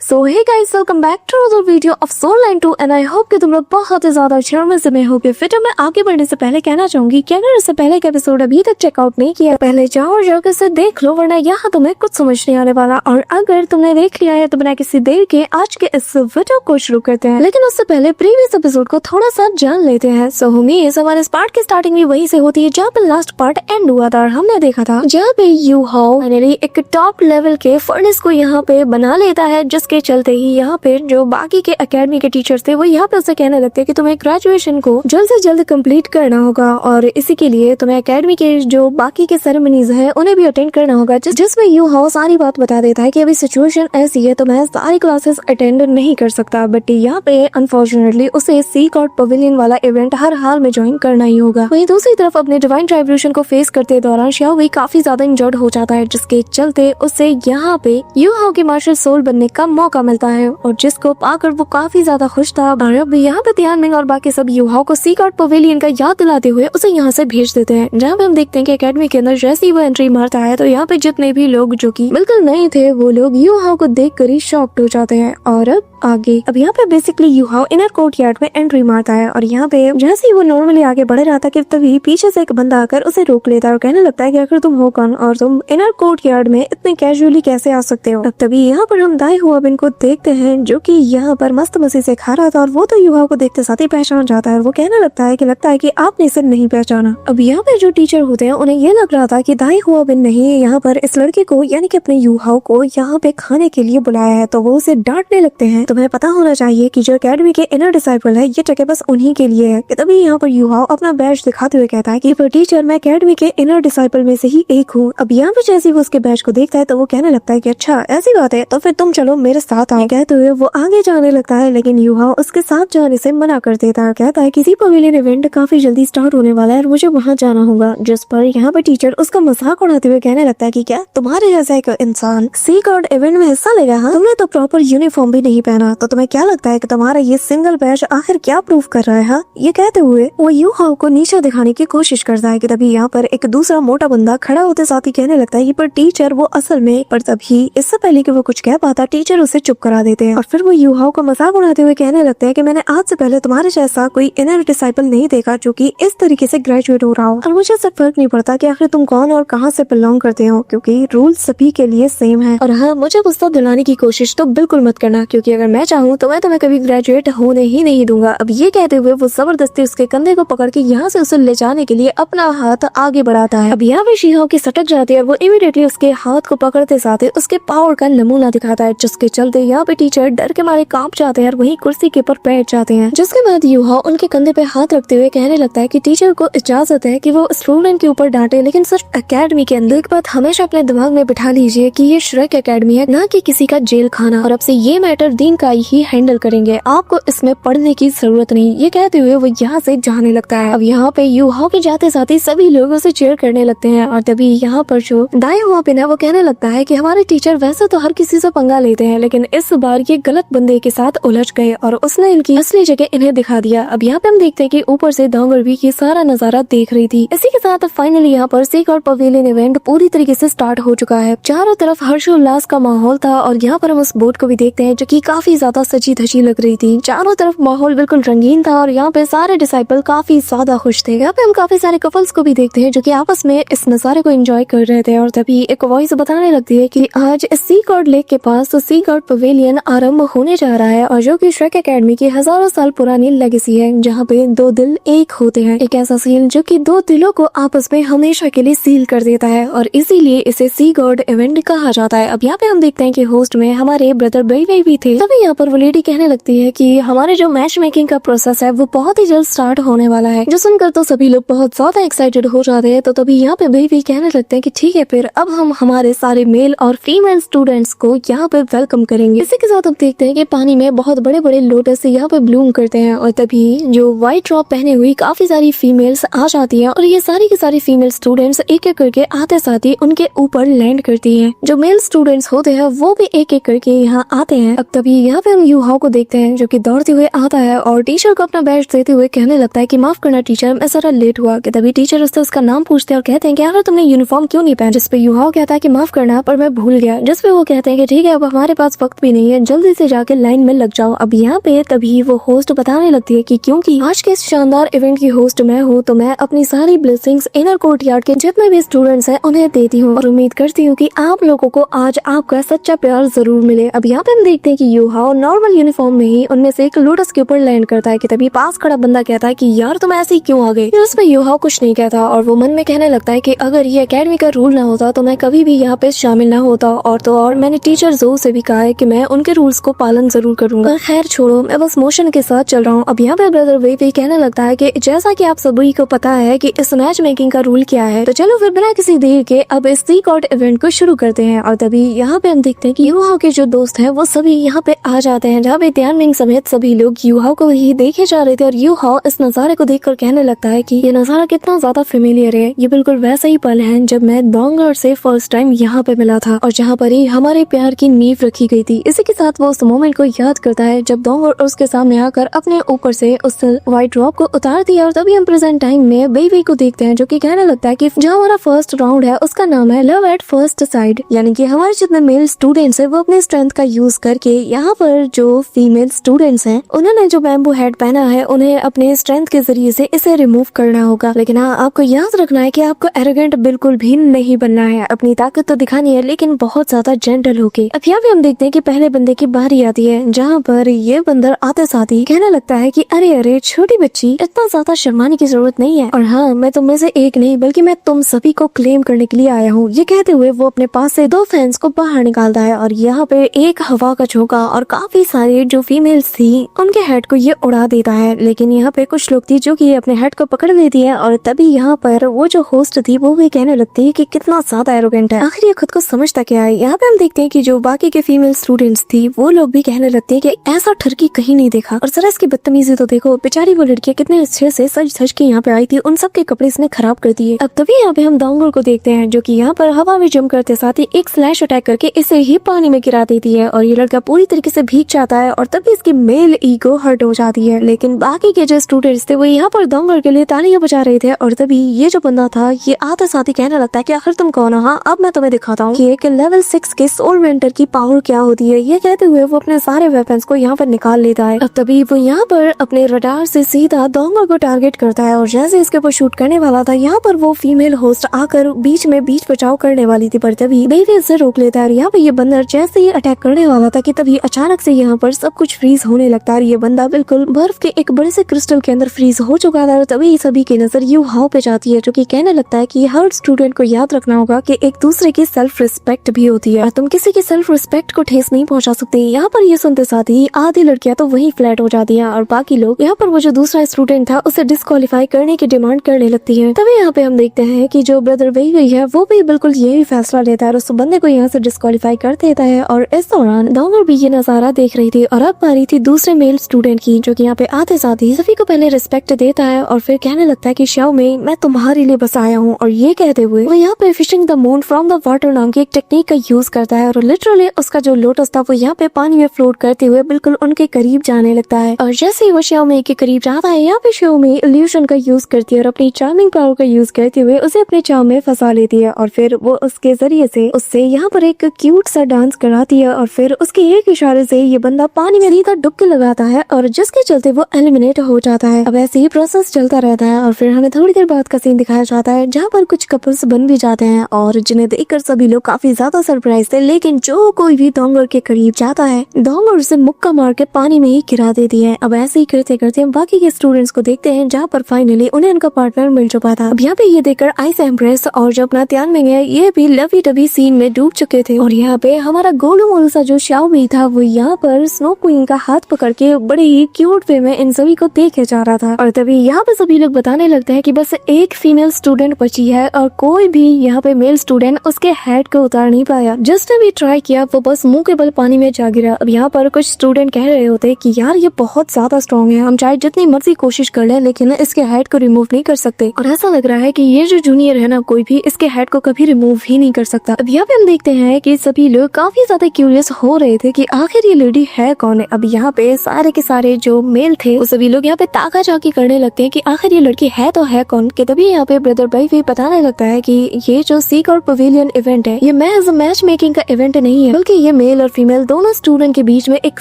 So hey guys, welcome back to another video of soul line 2 and I hope कि तुम लोग बहुत ही ज्यादा अच्छे में से हो गए। फिर मैं आगे बढ़ने से पहले कहना चाहूंगी कि अगर इससे पहले का एपिसोड अभी तक चेकआउट नहीं किया, पहले जाओ और जाकर इसे देख लो, वरना यहाँ तुम्हें कुछ समझ नहीं आने वाला। और अगर तुमने देख लिया है तो बिना किसी देर के आज के इस वीडियो को शुरू करते हैं। लेकिन उससे पहले प्रीवियस एपिसोड को थोड़ा सा जान लेते हैं। सो उम्मीद हमारे इस पार्ट की स्टार्टिंग भी वहीं से होती है जहाँ पे लास्ट पार्ट एंड हुआ था। हमने देखा था जहाँ पे यू हाओ फाइनली एक टॉप लेवल के फर्नेस को यहाँ पे बना लेता है, जिसके चलते ही यहाँ पे जो बाकी के एकेडमी के टीचर्स थे वो यहाँ पे उसे कहने लगते हैं कि तुम्हें ग्रेजुएशन को जल्द से जल्द कंप्लीट करना होगा और इसी के लिए तुम्हें एकेडमी के जो बाकी के सेरेमनीज हैं उन्हें भी अटेंड करना होगा। जिसमें यू हाओ सारी बात बता देता है कि अभी सिचुएशन ऐसी है तो मैं सारी क्लासेस अटेंड नहीं कर सकता, बट यहाँ पे अनफॉर्चुनेटली उसे सी गॉड पवेलियन वाला इवेंट हर हाल में ज्वाइन करना ही होगा। वहीं दूसरी तरफ अपने डिवाइन ट्राइब्यूशन को फेस करते दौरान शाओ भी काफी ज्यादा इंजर्ड हो जाता है, जिसके चलते उसे यहाँ पे यू हाओ की मार्शल सोल बनने का मौका मिलता है और जिसको पाकर वो काफी ज्यादा खुश था। और अब यहाँ पे तियानमिंग और बाकी सब यू हाओ को सी गॉड पवेलियन का याद दिलाते हुए उसे यहाँ से भेज देते हैं, जहाँ पे हम देखते हैं कि एकेडमी के अंदर जैसे ही वो एंट्री मारता है तो यहाँ पे जितने भी लोग जो कि बिल्कुल नए थे वो लोग यू हाओ को देखकर ही शॉक्ड हो जाते हैं। और अब यहाँ पे बेसिकली यू हाओ इनर कोर्टयार्ड में एंट्री मारता है और यहाँ पे जैसे ही वो नॉर्मली आगे बढ़ रहा था कि तभी पीछे से एक बंदा आकर उसे रोक लेता है और कहने लगता है कि आखिर तुम हो कौन और तुम इनर कोर्टयार्ड में इतने कैजुअली कैसे आ सकते हो। तभी यहाँ पर हम दाई हुआबिन को देखते हैं जो कि यहाँ पर मस्त मस्ती से खा रहा था और वो तो यू हाओ को देखते साथ ही पहचान जाता है। वो कहने लगता है कि आपने इसे नहीं पहचाना। अब यहाँ पे जो टीचर होते हैं उन्हें ये लग रहा था कि दाई हुआबिन ने यहाँ पर इस लड़के को यानी कि अपने यू हाओ को यहाँ पे खाने के लिए बुलाया है, तो वो उसे डांटने लगते हैं। तुम्हें पता होना चाहिए कि जो एकेडमी के इनर डिसाइपल है ये जगह बस उन्हीं के लिए है। तभी यहाँ पर यू हाओ अपना बैज दिखाते हुए कहता है कि पर टीचर मैं एकेडमी के इनर डिसाइपल में से ही एक हूँ। अब यहाँ पे जैसे वो उसके बैज को देखता है तो वो कहने लगता है कि अच्छा ऐसी बात है तो फिर तुम चलो मेरे साथ आओ। कहते हुए वो आगे जाने लगता है, लेकिन यू हाओ उसके साथ जाने से मना कर देता है। कहता है किसी पवेलियन इवेंट काफी जल्दी स्टार्ट होने वाला है और मुझे वहाँ जाना होगा। जिस पर यहाँ पर टीचर उसका मजाक उड़ाते हुए कहने लगता है कि क्या तुम्हारे जैसा एक इंसान सी गॉड इवेंट में हिस्सा लेगा? हाँ, तुमने तो प्रॉपर यूनिफॉर्म भी नहीं पहना, तो तुम्हें क्या लगता है कि तुम्हारा ये सिंगल बैच आखिर क्या प्रूव कर रहा है? हाँ, ये कहते हुए वो यू हाओ को नीचा दिखाने की कोशिश करता है कि तभी यहाँ पर एक दूसरा मोटा बंदा खड़ा होते साथ ही कहने लगता है कि पर टीचर वो असल में, पर तभी इससे पहले कि वो कुछ कह पाता टीचर उसे चुप करा देते हैं और फिर वो यू हाओ को मजाक उड़ाते हुए कहने लगते हैं कि मैंने आज से पहले तुम्हारे जैसा कोई इनर डिसाइपल नहीं देखा जो कि इस तरीके से ग्रेजुएट हो रहा हो, और मुझे सब फर्क नहीं पड़ता कि आखिर तुम कौन और कहाँ से बिलोंग करते हो, क्योंकि रूल सभी के लिए सेम है। और हाँ, मुझे गुस्सा दिलाने की कोशिश तो बिल्कुल मत करना, क्योंकि अगर मैं चाहूँ तो मैं तुम्हें कभी ग्रेजुएट होने ही नहीं दूंगा। अब ये कहते हुए वो जबरदस्ती उसके कंधे को पकड़ के यहाँ से उसे ले जाने के लिए अपना हाथ आगे बढ़ाता है। अब यहाँ पे शी हाओ की सटक जाती है, वो इमीडिएटली उसके हाथ को पकड़ते साथ ही उसके पावर का नमूना दिखाता है, जिसके चलते यहाँ पे टीचर डर के मारे कांप जाते हैं और वहीं कुर्सी के ऊपर बैठ जाते हैं। जिसके बाद यू हाओ उनके कंधे पे हाथ रखते हुए कहने लगता है कि टीचर को इजाजत है कि वो स्टूडेंट के ऊपर डांटे, लेकिन सिर्फ एकेडमी के अंदर। एक बात हमेशा अपने दिमाग में बिठा लीजिए कि ये श्रेक एकेडमी है, ना कि किसी का जेल खाना, और अब से ये मैटर दीन का ही हैंडल करेंगे, आपको इसमें पढ़ने की जरूरत नहीं। ये कहते हुए वो यहाँ से जाने लगता है। अब यहाँ पे यू हाओ के जाते साथ ही सभी लोग उसे चीयर करने लगते हैं और तभी यहाँ पर जो दाई हुआबिन है वो कहने लगता है कि हमारे टीचर वैसे तो हर किसी से पंगा लेते हैं, लेकिन इस बार ये गलत बंदे के साथ उलझ गए और उसने इनकी असली जगह इन्हें दिखा दिया। अब यहाँ पे हम देखते हैं कि ऊपर से दांगर भी ये सारा नजारा देख रही थी। इसी के साथ फाइनली यहाँ पर सी गॉड पवेलियन इवेंट पूरी तरीके से स्टार्ट हो चुका है। चारों तरफ हर्षोल्लास का माहौल था और यहाँ पर हम उस बोट को भी देखते हैं जो कि काफी ज्यादा सजी धजी लग रही थी। चारों तरफ माहौल बिल्कुल रंगीन था और यहाँ पे सारे डिसाइपल काफी ज्यादा खुश थे। यहाँ पे हम काफी सारे कपल्स को भी देखते हैं जो कि आपस में इस नजारे को एंजॉय कर रहे थे और तभी एक वॉइस बताने लगती है कि आज सी गॉड लेक के पास तो सी गॉड पवेलियन आरंभ होने जा रहा है और जो कि श्रेक एकेडमी की हजारों साल पुरानी लेगेसी है, जहाँ पे दो दिल एक होते हैं। एक ऐसा सील जो कि दो दिलों को आपस में हमेशा के लिए सील कर देता है और इसीलिए इसे सी गॉड इवेंट कहा जाता है। अब यहाँ पे हम देखते हैं कि होस्ट में हमारे ब्रदर बेई भी थे। तभी यहाँ पर वो लेडी कहने लगती है कि हमारे जो मैच मेकिंग का प्रोसेस है वो बहुत ही जल्द स्टार्ट होने वाला है, जो सुनकर तो सभी लोग बहुत ज्यादा एक्साइटेड हो जाते हैं। तो तभी यहाँ पे बेई कहने लगते हैं कि ठीक है, फिर अब हम हमारे सारे मेल और फीमेल स्टूडेंट्स को यहाँ पे वेलकम करेंगे। इसी के साथ हम देखते हैं कि पानी में बहुत बड़े बड़े लोटस यहाँ पे ब्लूम करते हैं और तभी जो व्हाइट ड्रॉप पहने हुई काफी सारी फीमेल्स आ जाती हैं और ये सारी की सारी फीमेल स्टूडेंट्स एक एक करके आते साथ ही उनके ऊपर लैंड करती हैं। जो मेल स्टूडेंट्स होते हैं वो भी एक एक करके यहाँ आते हैं। अब तभी यहाँ पे हम यूहाओ को देखते हैं जो कि दौड़ते हुए आता है और टीचर को अपना बैच देते हुए कहने लगता है कि माफ करना टीचर, मैं जरा लेट हुआ। कि तभी टीचर उससे उसका नाम पूछते हैं और कहते हैं कि यार तुमने यूनिफॉर्म क्यों नहीं पहना। जिसपे यूहाओ कहता है कि माफ करना पर मैं भूल गया। जिसपे वो कहते हैं कि ठीक है अब हमारे पास वक्त भी नहीं है, जल्दी से जाके लाइन में लग जाओ। अब यहाँ पे तभी वो होस्ट बताने लगती है कि क्योंकि आज के इस शानदार इवेंट की होस्ट मैं हूँ तो मैं अपनी सारी ब्लेसिंग्स इनर कोर्टयार्ड के जितने भी स्टूडेंट्स हैं उन्हें देती हूँ और उम्मीद करती हूँ कि आप लोगों को आज आपका सच्चा प्यार जरूर मिले। अब यहाँ पे हम देखते हैं कि यूहाओ नॉर्मल यूनिफॉर्म में ही उनमें से एक लोटस के ऊपर लैंड करता है। कि तभी पास खड़ा बंदा कहता है कि यार तुम ऐसे ही क्यों आ गए। उसमें यूहाओ कुछ नहीं कहता और वो मन में कहने लगता है कि अगर ये एकेडमी का रूल ना होता तो मैं कभी भी यहाँ पे शामिल ना होता। और तो और मैंने टीचर जो से भी कहा है कि मैं उनके रूल्स को पालन जरूर करूंगा। खैर छोड़ो, मैं बस मोशन के साथ चल रहा हूँ। अब यहाँ पे ब्रदर वेइवेई कहने लगता है कि जैसा कि आप सभी को पता है कि इस मैच मेकिंग का रूल क्या है, तो चलो फिर बिना किसी देर के अब इस सी कॉर्ड इवेंट को शुरू करते हैं। और तभी यहाँ पे हम देखते हैं कि यूहाओ के जो दोस्त हैं वो सभी यहाँ पे आ जाते हैं, जहाँ पे तियानमिंग समेत सभी लोग यूहाओ को ही देखे जा रहे थे। और यूहाओ इस नजारे को देखकर कहने लगता है कि ये नजारा कितना ज्यादा फेमिलियर है, ये बिल्कुल वैसा ही पल है जब मैं डोंगर से फर्स्ट टाइम यहाँ पे मिला था और जहाँ पर ही हमारे प्यार की नींव रखी गई थी। इसी के साथ वो उस मोमेंट को याद करता है जब डोंगर उसके सामने आकर अपने ऊपर से उस व्हाइट ड्रॉप को उतार दिया। और तभी हम प्रेजेंट टाइम में वेइवेई को देखते हैं जो कि कहने लगता है कि जो हमारा फर्स्ट राउंड है उसका नाम है लव एट फर्स्ट साइड, यानी कि हमारे जितने मेल स्टूडेंट्स हैं वो अपने स्ट्रेंथ का यूज करके यहाँ पर जो फीमेल स्टूडेंट्स हैं उन्होंने जो बैम्बू हेड पहना है उन्हें अपने स्ट्रेंथ के जरिए से इसे रिमूव करना होगा। लेकिन हाँ, आपको याद रखना है कि आपको एरोगेंट बिल्कुल भी नहीं बनना है, अपनी ताकत तो दिखानी है लेकिन बहुत ज्यादा जेंटल होके। अब यहाँ पे हम देखते हैं कि पहले बंदे की बारी आती है जहाँ पर ये बंदर आते साथ ही कहने लगता है कि अरे अरे छोटी बच्ची, इतना ज्यादा शर्माने की जरूरत नहीं है और हाँ मैं तुम में से एक नहीं बल्कि मैं तुम सभी को क्लेम करने के लिए आया हूँ। ये कहते हुए वो अपने पास से 2 फैंस को बाहर निकालता है और यहाँ पे एक हवा का झोंका और काफी सारे जो फीमेल्स थी उनके हेड को ये उड़ा देता है। लेकिन यहाँ पे कुछ लोग थी जो कि अपने हेड को पकड़ लेती है और तभी यहाँ पर वो जो होस्ट थी वो भी कहने लगती है कि कितना ज्यादा एरोगेंट है, आखिर ये खुद को समझता क्या है। यहाँ पे हम देखते हैं कि जो बाकी के फीमेल स्टूडेंट्स थी वो लोग भी कहने लगते हैं कि ऐसा ठरकी कहीं नहीं देखा और जरा इसकी बदतमीजी तो देखो, बेचारी वो लड़कियां कितने अच्छे से सज धज के यहाँ पे आई थी, उन सब के कपड़े इसने खराब कर दिए। अब तभी यहाँ पे हम डोंगर को देखते हैं जो कि यहाँ पर हवा में जंप करते साथ ही एक स्लैश अटैक करके इसे ही पानी में गिरा देती है और ये लड़का पूरी तरीके से भीग जाता है और तभी इसकी मेल ईगो हर्ट हो जाती है। लेकिन बाकी के जो स्टूडेंट्स थे वो यहाँ पर डोंगर के लिए तालियां बजा रहे थे और तभी ये जो बंदा था ये आते साथ ही कहने लगता है कि आखिर तुम कौन हो, हाँ अब मैं तुम्हें दिखाता हूँ कि एक लेवल 6 के सोल मेंटर की पावर क्या होती है। ये कहते हुए वो अपने सारे वेपन्स को यहाँ पर निकाल लेता है। अब तभी वो यहाँ पर अपने रडार से सीधा डोंगर को टारगेट करता है और जैसे इसके ऊपर शूट करने वाला था यहाँ पर वो फीमेल होस्ट आकर बीच में बीच बचाव करने वाली थी, पर तभी बेबी से रोक लेता है। और यहाँ पे ये बंदर जैसे ही अटैक करने वाला था कि तभी अचानक से यहाँ पर सब कुछ फ्रीज होने लगता है। ये बंदा बिल्कुल बर्फ के एक बड़े से क्रिस्टल के अंदर फ्रीज हो चुका था और तभी सभी की नजर यूहाओ पे जाती है जो कि कहने लगता है कि हर स्टूडेंट को याद रखना होगा कि एक दूसरे की सेल्फ रिस्पेक्ट भी होती है और तुम किसी की सेल्फ रिस्पेक्ट को ठेस नहीं पहुंचा सकते। यहाँ पर ये सुनते साथ ही आधी लड़कियां तो वही फ्लैट हो जाती हैं और बाकी लोग यहाँ पर वो जो दूसरा स्टूडेंट था उसे डिस्क्वालीफाई करने की डिमांड करने लगती है। तभी यहाँ पे हम देखते हैं कि जो ब्रदर वेइवेई है वो भी बिल्कुल यही फैसला लेता है और उस बंदे को यहाँ से डिस्क्वालीफाई कर देता है। और इस दौरान डोंगर भी ये नजारा देख रही थी और अब बारी थी दूसरे मेल स्टूडेंट की जो कि यहाँ पे आते साथ ही सभी को पहले रिस्पेक्ट देता है और फिर कहने लगता है कि शाओ में मैं तुम्हारे लिए बस आया हूँ। और ये कहते हुए वो यहाँ पे fishing the moon from the water नाम की एक टेक्निक का यूज करता है और लिटरली उसका जो लोटस था वो यहाँ पे पानी में फ्लोट करते हुए बिल्कुल उनके करीब जाने लगता है। और जैसे ही वो शाओ में के करीब जाता है यहाँ पे शाओ में इल्यूशन का यूज करती है और अपनी चार्मिंग पावर का यूज करते हुए उसे अपने चाव में फंसा लेती है और फिर वो उसके जरिए से उससे यहाँ पर एक क्यूट सा डांस कराती है और फिर उसके एक इशारे से ये बंदा पानी में सीधा डुबकी लगाता है और जिसके चलते वो एलिमिनेट हो जाता है। अब ऐसे ही प्रोसेस चलता रहता है और फिर हमें थोड़ी देर बाद का सीन दिखाया जाता है जहाँ पर कुछ कपल्स बन भी जाते हैं और जिन्हें देखकर सभी लोग काफी ज्यादा सरप्राइज थे। लेकिन जो कोई भी डोंगर के करीब जाता है डोंगर उसे मुक्का मार के पानी में ही गिरा देती है। अब ऐसे ही करते करते हम बाकी के स्टूडेंट्स को देखते हैं जहाँ पर फाइनली उन्हें उनका पार्टनर मिल चुका था। अब यहाँ पे ये देखकर आइस एम्प्रेस और जो अपना तियानमिंग है ये भी लवी डबी सीन में डूब चुके थे और यहाँ पे हमारा गोलू मोलू सा जो शाओ भी था वो यहाँ पर स्नो क्वीन का हाथ पकड़ के बड़े ही क्यूट वे में इन सभी को देखे जा रहा था। और तभी यहाँ पे सभी लोग बताने लगते हैं कि बस एक फीमेल स्टूडेंट बची है और कोई भी यहाँ पे मेल स्टूडेंट उसके हेड को उतार नहीं पाया। जिसने भी ट्राई किया वो बस मुंह के बल पानी में जा गिरा। अब यहाँ पर कुछ स्टूडेंट कह रहे होते कि यार ये बहुत ज्यादा स्ट्रॉन्ग है, हम चाहे जितनी मर्जी कोशिश कर लें लेकिन इसके हेड को रिमूव नहीं कर सकते। और ऐसा लग रहा है कि ये जो जूनियर है ना कोई भी इसके हेड को कभी रिमूव ही नहीं कर सकता। अब यहाँ पे हम देखते हैं कि सभी लोग काफी ज्यादा क्यूरियस हो रहे थे कि आखिर ये लेडी है कौन है। अब यहाँ पे सारे के सारे जो मेल थे वो सभी लोग यहाँ पे ताका झाकी करने लगते हैं कि आखिर ये लड़की है तो है कौन। कि तभी यहाँ पे ब्रदर भाई भी बताने लगता है कि ये जो सीक और पवेलियन इवेंट है ये मैच मेकिंग का इवेंट नहीं है, बल्कि ये मेल और फीमेल दोनों स्टूडेंट के बीच में एक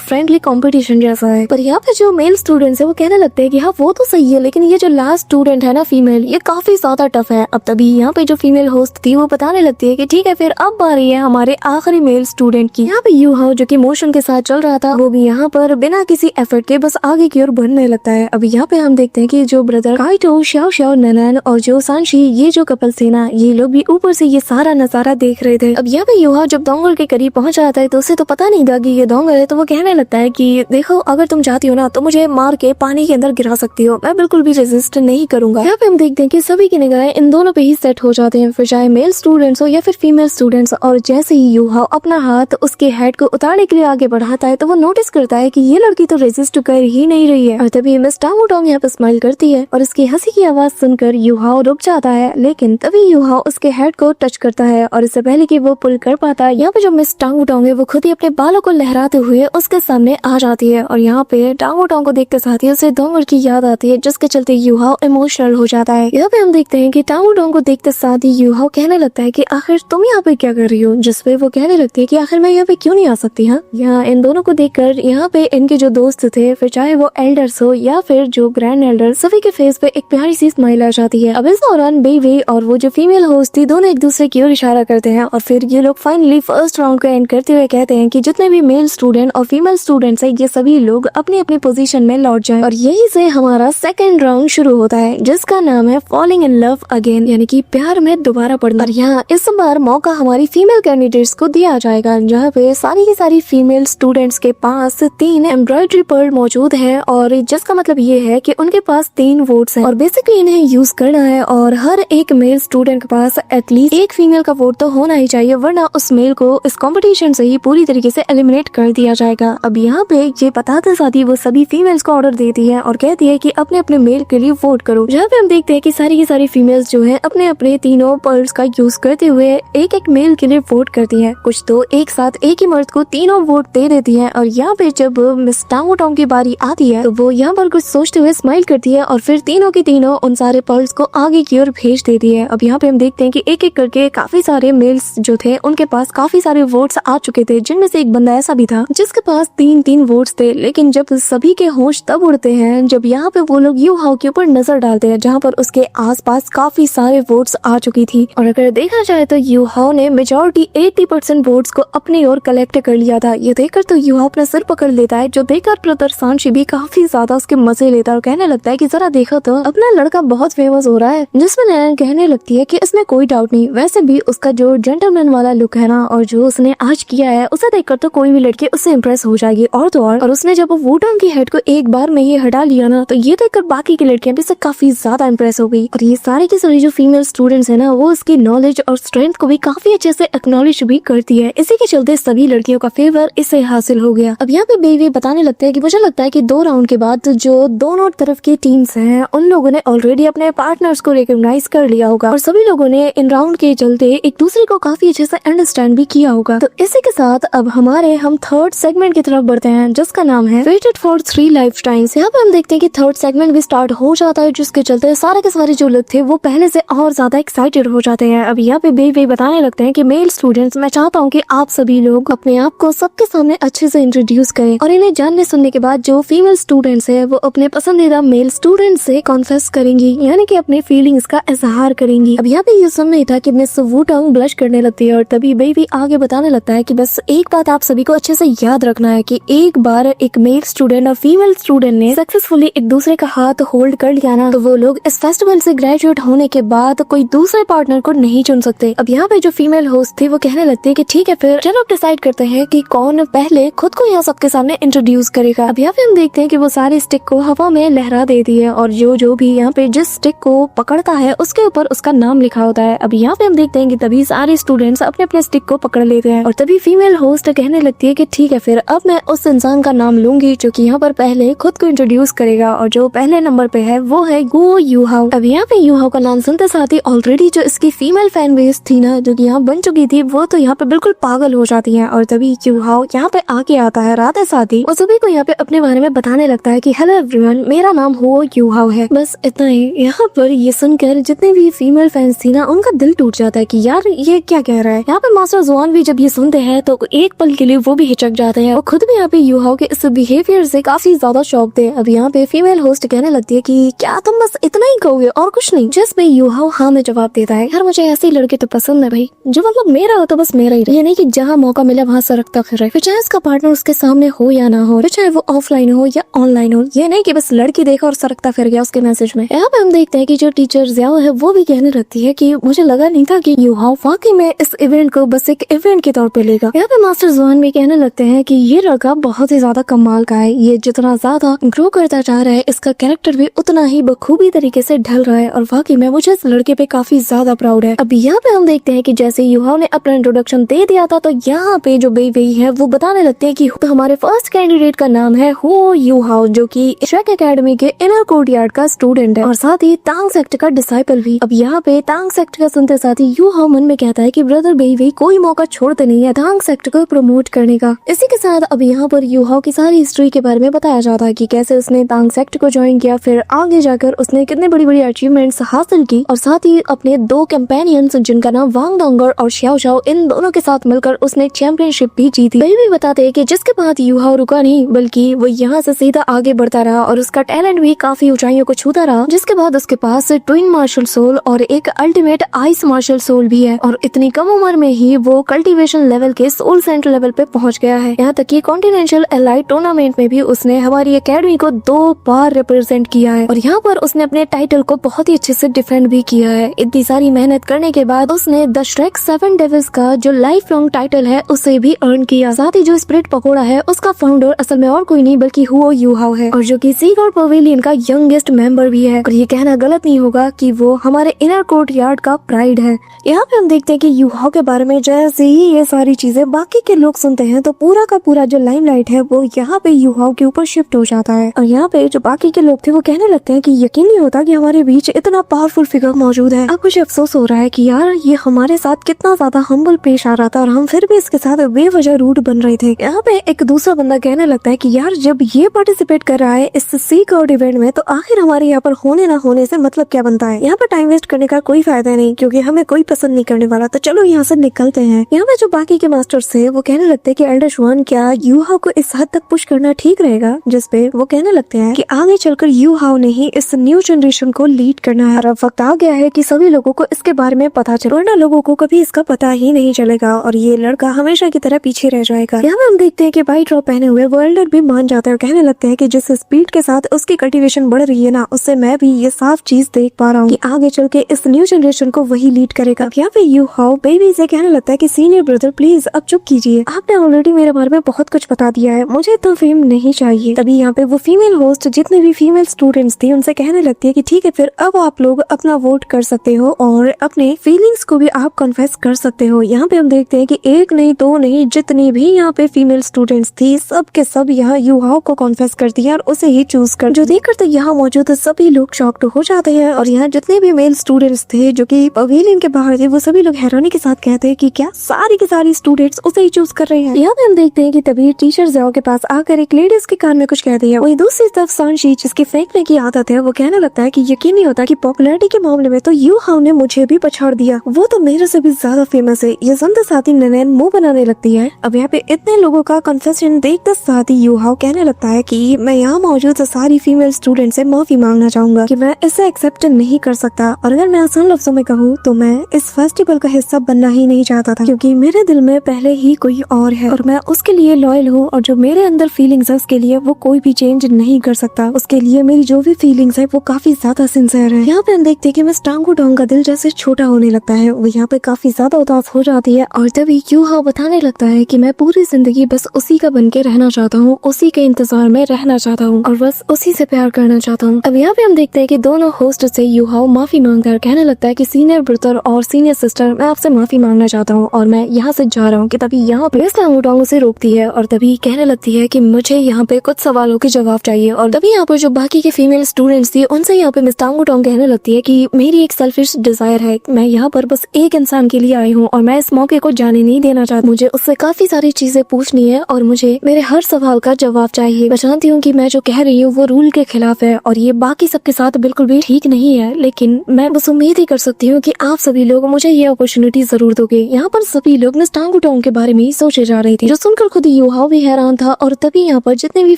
फ्रेंडली कंपटीशन जैसा है। पर यहाँ पे जो मेल स्टूडेंट्स है वो कहने लगते हैं कि हाँ वो तो सही है, लेकिन ये जो लास्ट स्टूडेंट है ना फीमेल, ये काफी ज्यादा टफ है। अब तभी यहाँ पे जो फीमेल होस्ट थी वो बताने लगती है कि ठीक है फिर अब बारी है हमारे आखिरी मेल स्टूडेंट की। यहाँ पे यूहाओ जो कि मोशन के साथ चल रहा था वो भी यहाँ पर बिना किसी एफर्ट के बस आगे की ओर बढ़ने लगता है। अब यहाँ पे हम देखते हैं कि जो ब्रदर काइटो, शाओ शाओ, ननन और जो सांशी, ये जो कपल थे ना, ये लोग भी ऊपर से ये सारा नजारा देख रहे थे। अब यहाँ पे यूहाओ जब डोंगर के करीब पहुंच जाता है तो उसे तो पता नहीं था कि ये डोंगर है, तो वो कहने लगता है कि देखो अगर तुम चाहती हो ना तो मुझे मार के पानी के अंदर गिरा सकती हो, मैं बिल्कुल भी रेजिस्ट नहीं करूंगा। यहाँ पे हम देखते हैं कि सभी की निगाहें इन दोनों पे ही सेट हो जाते हैं, फिर चाहे मेल स्टूडेंट्स हो या फिर फीमेल स्टूडेंट्स। और जैसे ही यूहाओ अपना हाथ उसके हेड को उतारने के लिए आगे बढ़ाता है तो वो नोटिस करता है कि ये लड़की तो रेजिस्ट कर ही नहीं रही है। और तभी मिस टांगो टोंग यहाँ पे स्माइल करती है और इसकी हंसी की आवाज सुनकर यूहाओ रुक जाता है, लेकिन तभी यूहाओ उसके हेड को टच करता है और इससे पहले कि वो पुल कर पाता है यहाँ पे जो मिस टांगो टोंग है वो खुद ही अपने बालों को लहराते हुए उसके सामने आ जाती है। और यहाँ पे टांगो टोंग को देखते साथ ही उसे डोंगर की याद आती है, जिसके चलते यूहाओ इमोशनल हो जाता है। यहाँ पे हम देखते हैं कि टांगो टोंग को देखते साथ ही यूहाओ कहने लगता है कि आखिर तुम यहाँ पे क्या कर रही हो, जिसपे वो कहने लगती है कि आखिर मैं यहाँ पे क्यों नहीं आ सकती। हाँ, यहाँ इन दोनों को देखकर यहाँ पे इनके जो दोस्त थे, फिर चाहे वो एल्डर्स हो या फिर जो ग्रैंड एल्डर, सभी के फेस पे एक प्यारी सी स्माइल आ जाती है। अब इस दौरान बेबी और वो जो फीमेल होस्ट थी दोनों एक दूसरे की ओर इशारा करते हैं और फिर ये लोग फाइनली फर्स्ट राउंड को एंड करते हुए कहते हैं कि जितने भी मेल स्टूडेंट और फीमेल स्टूडेंट्स है ये सभी लोग अपनी अपनी पोजीशन में लौट जाएं। और यही से हमारा सेकंड राउंड शुरू होता है, जिसका नाम है फॉलिंग इन लव अगेन, यानी कि प्यार में दोबारा पड़ना। और यहाँ इस बार मौका हमारी फीमेल कैंडिडेट्स को दिया जाएगा, जहाँ पे सारी की सारी फीमेल स्टूडेंट्स के पास 3 एम्ब्रॉयडरी पर्ल मौजूद है, और जिसका मतलब ये है कि उनके पास 3 वोट्स हैं और बेसिकली इन्हें यूज करना है। और हर एक मेल स्टूडेंट के पास एटलीस्ट एक फीमेल का वोट तो होना ही चाहिए, वरना उस मेल को इस कंपटीशन से ही पूरी तरीके से एलिमिनेट कर दिया जाएगा। अब यहाँ पे ये बताते साथ ही वो सभी फीमेल्स को ऑर्डर देती है और कहती है कि अपने अपने मेल के लिए वोट करो। जहाँ पे हम देखते हैं कि सारी की सारी फीमेल्स जो है अपने अपने तीनों पर्ल्स का यूज करते हुए एक एक मेल के लिए वोट करती है। कुछ तो एक साथ एक ही मर्द को तीनों वोट दे देती है। और यहाँ पे जब मिस टांगो टोंग की बारी आती है तो वो यहाँ पर कुछ सोचते हुए स्माइल करती है और फिर तीनों की तीनों उन सारे पर्ल्स को आगे की ओर भेज देती है। अब यहाँ पे हम देखते हैं कि एक एक करके काफी सारे मेल्स जो थे उनके पास काफी सारे वोट्स आ चुके थे, जिनमें से एक बंदा ऐसा भी था जिसके पास 3 वोट्स थे। लेकिन जब सभी के होश तब उड़ते हैं जब यहाँ पे वो लोग यूहाओ के ऊपर नजर डालते हैं, जहाँ पर उसके आसपास काफी सारे वोट्स आ चुकी थी। और अगर देखा जाए तो यूहाओ ने मेजॉरिटी 80% वोट्स को अपनी ओर कलेक्ट कर लिया था। ये देखकर तो यूहाओ अपना सिर पकड़ लेता है, जो देखकर ब्रदर सांशी भी काफी ज्यादा उसके मजे लेता है और कहने लगता है कि जरा देखो तो अपना लड़का बहुत फेमस हो रहा है। जिसमें नैन कहने लगती है कि इसमें कोई डाउट नहीं, वैसे भी उसका जो जेंटलमैन वाला लुक है ना और जो उसने आज किया है उसे देखकर तो कोई भी लड़की उससे इम्प्रेस हो जाएगी। और तो और उसने जब वो वुटांग की हेड को एक बार में ये हटा लिया ना तो ये देखकर बाकी की लड़कियां भी इससे काफी ज्यादा इम्प्रेस हो गई। और ये सारे की सारी जो फीमेल स्टूडेंट्स है ना वो उसकी नॉलेज और स्ट्रेंथ को भी काफी अच्छे से एक्नॉलेज भी करती है। इसी के चलते सभी लड़कियों का फेवर इसे हासिल हो गया। अब यहाँ पे बेबी बताने लगते हैं कि मुझे लगता है कि 2 राउंड के बाद जो दोनों तरफ की टीम्स हैं उन लोगों ने ऑलरेडी अपने पार्टनर्स को रिकॉग्नाइज कर लिया होगा और सभी लोगों ने इन राउंड के चलते एक दूसरे को काफी अच्छे से अंडरस्टैंड भी किया होगा। तो इसी के साथ अब हम थर्ड सेगमेंट की तरफ बढ़ते हैं, जिसका नाम है वेटेड फॉर 3 लाइफ टाइम्स। यहाँ पे हम देखते हैं कि थर्ड सेगमेंट भी स्टार्ट हो जाता है, जिसके चलते सारे के सारे जो लोग थे वो पहले से और ज्यादा एक्साइटेड हो जाते हैं। अब यहाँ पे बेबी बताने लगते हैं कि मेल स्टूडेंट्स, मैं चाहता हूँ कि आप सभी लोग अपने आप को सबके सामने अच्छे से इंट्रोड्यूस करें और इन्हें जानने सुनने के बाद जो फीमेल स्टूडेंट्स है वो अपने पसंदीदा मेल स्टूडेंट से कॉन्फेस करेंगी, यानी कि अपने फीलिंग्स का इजहार करेंगी। अब यहाँ पे ये सुन नहीं था कि मिस वुटांग ब्लश करने लगती है और तभी बेबी आगे बताने लगता है कि बस एक बात आप सभी को अच्छे से याद रखना है कि एक बार एक मेल स्टूडेंट और फीमेल स्टूडेंट ने सक्सेसफुली एक दूसरे का हाथ होल्ड कर लिया ना तो वो लोग इस फेस्टिवल से ग्रेजुएट होने के बाद कोई दूसरे पार्टनर को नहीं चुन सकते। अब यहाँ पे जो फीमेल होस्ट थी वो कहने लगती है कि ठीक है फिर चलो डिसाइड करते हैं कि कौन पहले खुद को यहाँ सबके सामने इंट्रोड्यूस करेगा। अब यहाँ पे हम देखते हैं कि वो सारे स्टिक को हवा में लहरा देती है और जो भी यहाँ पे जिस स्टिक को पकड़ता है उसके ऊपर उसका नाम लिखा होता है। अब यहाँ पे हम देखते हैं कि तभी सारे स्टूडेंट्स अपने अपने स्टिक को पकड़ लेते हैं और तभी फीमेल होस्ट कहने लगती है कि ठीक है फिर अब मैं उस इंसान का नाम लूंगी जो कि यहाँ पर पहले खुद को इंट्रोड्यूस करेगा और जो पहले नंबर पे है वो है गो यूहाओ। अब यहाँ पे यूहाओ का नाम सुनते साथ ही ऑलरेडी जो इसकी फीमेल फैन बेस थी ना जो कि यहाँ बन चुकी थी वो तो यहाँ पे बिल्कुल पागल हो जाती है और तभी यूहाओ यहाँ पे आके आता है रात साथ ही और सभी को यहाँ पे अपने बारे में बताने लगता है कि हेलो एवरीवन, मेरा नाम हो यूहाओ है। बस इतना ही। यहाँ पर ये सुनकर जितने भी फीमेल फैंस थी ना, उनका दिल टूट जाता है कि यार ये क्या कह रहा है। यहाँ पे मास्टर जुआन भी जब ये सुनते हैं तो एक पल के लिए वो भी हिचक जाते हैं और खुद भी यहाँ पे यूहाओ के इस बिहेवियर से काफी ज्यादा शॉक थे। अब यहाँ पे फीमेल होस्ट कहने लगती है कि क्या तुम बस इतना ही कहोगे और कुछ नहीं। जिस पे यूहाओ हाँ में जवाब देता है, यार मुझे ऐसे लड़के तो पसंद है भाई, जो मतलब मेरा हो तो बस मेरा ही रहे, ये नहीं कि जहाँ मौका मिले वहाँ सरकता फिरे, फिर चाहे उसका पार्टनर उसके सामने हो या ना हो, चाहे वो ऑफलाइन हो या ऑनलाइन हो। ये नहीं कि बस लड़की देखा और सरकता फिर गया उसके मैसेज में। यहाँ पे हम देखते हैं कि जो टीचर ज़ियाओ है वो भी कहने लगती है कि मुझे लगा नहीं था कि यूहाओ वाकई में इस इवेंट को बस एक इवेंट के तौर पे लेगा। यहाँ पे मास्टर जुआन भी कहने लगते हैं कि ये लड़का बहुत ही ज्यादा कमाल का है, ये जितना ज्यादा ग्रो करता जा रहा है इसका कैरेक्टर भी उतना ही बखूबी तरीके से ढल रहा है और वाकई में मुझे इस लड़के पे काफी ज्यादा प्राउड है। अब यहाँ पे हम देखते हैं कि जैसे यूहाओ ने अपना इंट्रोडक्शन दे दिया था तो यहाँ पे जो बेबी है वो बताने लगते हैं कि हमारे फर्स्ट कैंडिडेट का नाम है हो यूहाओ, जो कि श्रेक एकेडमी के इनर कोर्टयार्ड का स्टूडेंट है और साथ ही तांग सेक्ट का डिसाइपल भी। अब यहाँ पे तांग सेक्ट का सुनते साथ ही यूहाओ मन में कहता है कि ब्रदर बेबी कोई मौका छोड़ते नहीं है तांग सेक्ट को प्रमोट करने का। इसी के साथ अब यहाँ पर यूहाओ की सारी हिस्ट्री के बारे में बताया जाता है कि कैसे उसने तांग सेक्ट को ज्वाइन किया, फिर आगे जाकर उसने कितने बड़ी बड़ी अचीवमेंट्स हासिल की और साथ ही अपने दो कंपेनियंस जिनका नाम वांग डोंगर और श्याओ शाओ, इन दोनों के साथ मिलकर उसने चैंपियनशिप भी जीती। बेबी बताते हैं कि जिसके बाद यूहाओ रुका नहीं बल्कि वो यहाँ से सीधा आगे बढ़ता रहा और उसका टैलेंट भी काफी ऊंचाइयों को छूता रहा, जिसके बाद उसके पास ट्विन मार्शल सोल और एक अल्टीमेट आइस मार्शल सोल भी है और इतनी कम उम्र में ही वो कल्टीवेशन लेवल के सोल सेंटर लेवल पे पहुंच गया है। यहाँ तक कि कॉन्टिनेंटल एलाइट टूर्नामेंट में भी उसने हमारी एकेडमी को 2 बार रिप्रेजेंट किया है और यहाँ पर उसने अपने टाइटल को बहुत ही अच्छे से डिफेंड भी किया है। इतनी सारी मेहनत करने के बाद उसने द श्रेक 7 डेविल्स का जो लाइफ लॉन्ग टाइटल है उसे भी अर्न किया। साथ ही जो स्प्रिट पकोड़ा है उसका फाउंडर असल में और कोई नहीं बल्कि हुओ यूहाओ है और जो कि सीगॉर्ड पवेलियन का यंगेस्ट मेंबर भी है और ये कहना गलत नहीं होगा कि वो हमारे इनर कोर्टयार्ड का प्राइड है। यहाँ पे हम देखते हैं कि यूहाओ के बारे में जैसे ही ये सारी चीजें बाकी के लोग सुनते हैं तो पूरा का पूरा जो लाइमलाइट है वो यहाँ पे यूहाओ के ऊपर शिफ्ट हो जाता है और यहाँ पे जो बाकी के लोग थे वो कहने लगते हैं कि यकीन नहीं होता कि हमारे बीच इतना पावरफुल फिगर मौजूद है। अब मुझे अफसोस हो रहा है कि यार ये हमारे साथ कितना ज्यादा हम्बल पेश आ रहा था और हम फिर भी इसके साथ बेवजह रूड बन रहे थे। यहाँ पे एक दूसरा बंदा कहने लगता है कि यार जब ये पार्टिसिपेट कर रहा है इस सी कोड इवेंट में तो आखिर हमारे यहाँ पर होने ना होने से मतलब क्या बनता है। यहाँ पर टाइम वेस्ट करने का कोई फायदा नहीं क्योंकि हमें कोई पसंद नहीं करने वाला, तो चलो यहाँ से निकलते हैं। यहाँ पे जो बाकी के मास्टर्स थे वो कहने लगते हैं कि एल्डर शुआन क्या यूहाओ को इस हद तक पुश करना ठीक रहेगा, जिसपे वो कहने लगते हैं कि आगे चलकर यूहाओ ने ही इस न्यू जनरेशन को लीड करना है और अब वक्त आ गया है कि सभी लोगों को इसके बारे में पता चले, वरना लोगों को कभी इसका पता ही नहीं चलेगा और ये लड़का हमेशा की तरह पीछे रह जाएगा। यहाँ पे हम देखते हैं कि वाइट रॉब पहने हुए वो एल्डर भी मान जाता है और कहने लगते हैं कि जिस स्पीड के साथ उसकी कल्टीवेशन बढ़ रही है ना, उससे मैं भी ये साफ चीज देख पा रहा हूँ कि आगे चल के इस न्यू जनरेशन को वही लीड करेगा। यहाँ पे यूहाओ बेबी से कहने लगता है कि सीनियर ब्रदर प्लीज अब चुप कीजिए, आपने ऑलरेडी मेरे बारे में बहुत कुछ बता दिया है, मुझे तो फेम नहीं चाहिए। तभी यहाँ पे वो फीमेल होस्ट जितने भी फीमेल स्टूडेंट्स थी उनसे कहने लगती है कि ठीक है फिर अब आप लोग अपना वोट कर सकते हो और अपने फीलिंग्स को भी आप कन्फेस कर सकते हो। यहाँ पे हम देखते हैं कि एक नहीं दो नहीं जितनी भी यहाँ पे फीमेल स्टूडेंट्स थी सब के सब यहाँ यूहाओ को कॉन्फेस करती है और उसे ही चूज कर, जो देखकर तो यहाँ मौजूद सभी लोग शॉक्ड हो जाते हैं और यहाँ जितने भी मेल स्टूडेंट्स थे जो कि पवेलियन के बाहर थे वो सभी लोग हैरानी के साथ कहते हैं कि क्या सारी के सारी स्टूडेंट्स उसे ही चूज कर रहे हैं। यहाँ पे हम देखते हैं कि तभी टीचर ज़ियाओ के पास आकर एक लेडीज के कान में कुछ कहती है। वही दूसरी तरफ सांशी जिसकी फेंकने की आदत है वो कहने लगता है कि यकीन नहीं होता कि पॉपुलैरिटी के मामले में तो यूहाओ ने मुझे भी पछाड़ दिया, वो तो मेरे से भी ज्यादा फेमस है। ये सुनते साथ ही ननैन मुंह बनाने लगती है। अब यहाँ पे इतने लोगों का कन्फेशन देखते साथ ही यूहाओ कहने लगता है कि मैं यहाँ मौजूद सारी फीमेल स्टूडेंट से माफी मांगना चाहूंगा कि मैं इसे एक्सेप्ट नहीं कर सकता और अगर मैं आसान लफ्जों में कहूँ तो मैं इस फेस्टिवल का हिस्सा बनना ही नहीं चाहता था क्योंकि मेरे दिल में पहले ही कोई और है और मैं उसके लिए लॉयल हूँ और जो मेरे अंदर फीलिंग्स है उसके लिए वो कोई भी चेंज नहीं कर सकता। उसके लिए मेरी जो भी फीलिंग्स है वो काफी ज्यादा सिंसियर है। यहाँ पे हम देखते हैं कि मिस टांगू डोंग का दिल जैसे छोटा होने लगता है, वो यहाँ पे काफी ज्यादा उदास हो जाती है और तभी यूहाओ बताने लगता है कि मैं पूरी जिंदगी बस उसी का बन के रहना चाहता हूँ, उसी के इंतजार में रहना चाहता हूँ और बस उसी से प्यार करना चाहता हूँ। अब यहाँ पे हम देखते हैं कि दोनों होस्ट से यूहाओ माफी मांगकर कहने लगता है कि सीनियर ब्रदर और सीनियर सिस्टर मैं आपसे माफी मांगना चाहता हूँ और मैं यहाँ से जा रहा हूँ। कि तभी यहाँ पे टांगू डोंग उसे रोकती है और तभी कहने लगती है कि मुझे यहाँ पे कुछ सवालों के जवाब चाहिए और तभी यहाँ पर जो बाकी के फीमेल स्टूडेंट्स थी उनसे यहाँ पे मिस टांगू डोंग कहने लगती है कि मेरी एक सेल्फिश डिजायर है, मैं यहाँ पर बस एक इंसान के लिए आई हूँ और मैं इस मौके को जाने नहीं देना चाहती, मुझे उससे काफी सारी चीजें चीजें पूछनी है और मुझे मेरे हर सवाल का जवाब चाहिए। मैं जानती हूँ कि मैं जो कह रही हूँ वो रूल के खिलाफ है और ये बाकी सबके साथ बिल्कुल भी ठीक नहीं है, लेकिन मैं बस उम्मीद ही कर सकती हूँ कि आप सभी लोग मुझे ये अपॉर्चुनिटी जरूर दोगे। यहाँ पर सभी लोग मिस टांगुटोंग के बारे में सोचे जा रही थी, जो सुनकर खुद यूहाओ भी हैरान था। और तभी यहाँ पर जितने भी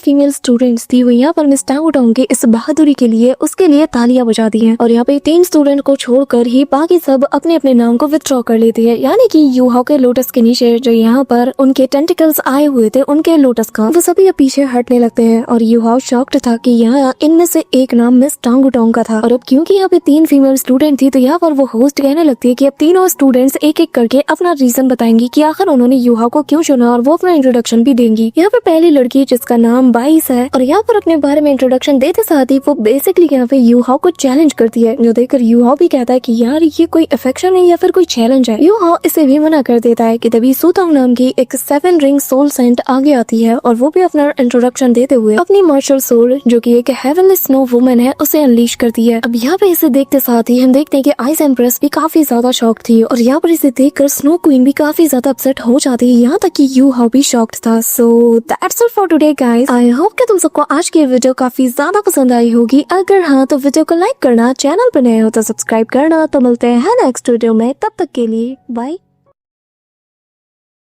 फीमेल स्टूडेंट्स थी वो यहाँ पर मिस टांगुटोंग के इस बहादुरी के लिए उसके लिए तालियां बजा दी हैं। और यहाँ पे 3 स्टूडेंट को छोड़कर ही बाकी सब अपने अपने नाम को विथड्रॉ कर लेते हैं, यानी कि यूहाओ के लोटस के नीचे जो यहाँ पर उनके टेंटिकल्स आए हुए थे उनके लोटस का, वो सभी अब पीछे हटने लगते हैं। और यूहाओ शॉक्ड था कि यहाँ इनमें से एक नाम मिस टांगुटोंग का था। और अब क्योंकि यहाँ पे 3 फीमेल स्टूडेंट थी तो यहाँ पर वो होस्ट कहने लगती है कि अब तीनों स्टूडेंट्स एक एक करके अपना रीजन बताएंगी कि आखिर उन्होंने यूहाओ को क्यों चुना, और वो अपना इंट्रोडक्शन भी देंगी। यहाँ पे पहली लड़की जिसका नाम 22 है, और यहाँ पर अपने बारे में इंट्रोडक्शन देते साथ ही वो बेसिकली यहाँ पे यूहाओ को चैलेंज करती है, जो देखकर यूहाओ भी कहता है कि यार ये कोई अफेक्शन है या फिर कोई चैलेंज है। यूहाओ इसे भी मना कर देता है कि तभी सुतोंग नाम की एक 7 रिंग सोल सेंट आगे आती है और वो भी अपना इंट्रोडक्शन देते हुए अपनी मार्शल सोल जो कि एक हेवनली स्नो वुमन है उसे अनलीश करती है। अब यहाँ पे इसे देखते साथ ही हम देखते हैं कि आइस एम्प्रेस भी काफी ज्यादा शॉक थी और यहाँ पर इसे देखकर स्नो क्वीन भी काफी ज्यादा अपसेट हो जाती है, यहाँ तक कि यूहाओ भी शॉक्ड था। So that's it for today guys. I hope कि तुम सबको आज की वीडियो काफी ज्यादा पसंद आई होगी। अगर हाँ तो वीडियो को लाइक करना, चैनल पर नए हो तो सब्सक्राइब करना। तो मिलते हैं नेक्स्ट वीडियो में, तब तक के लिए बाय।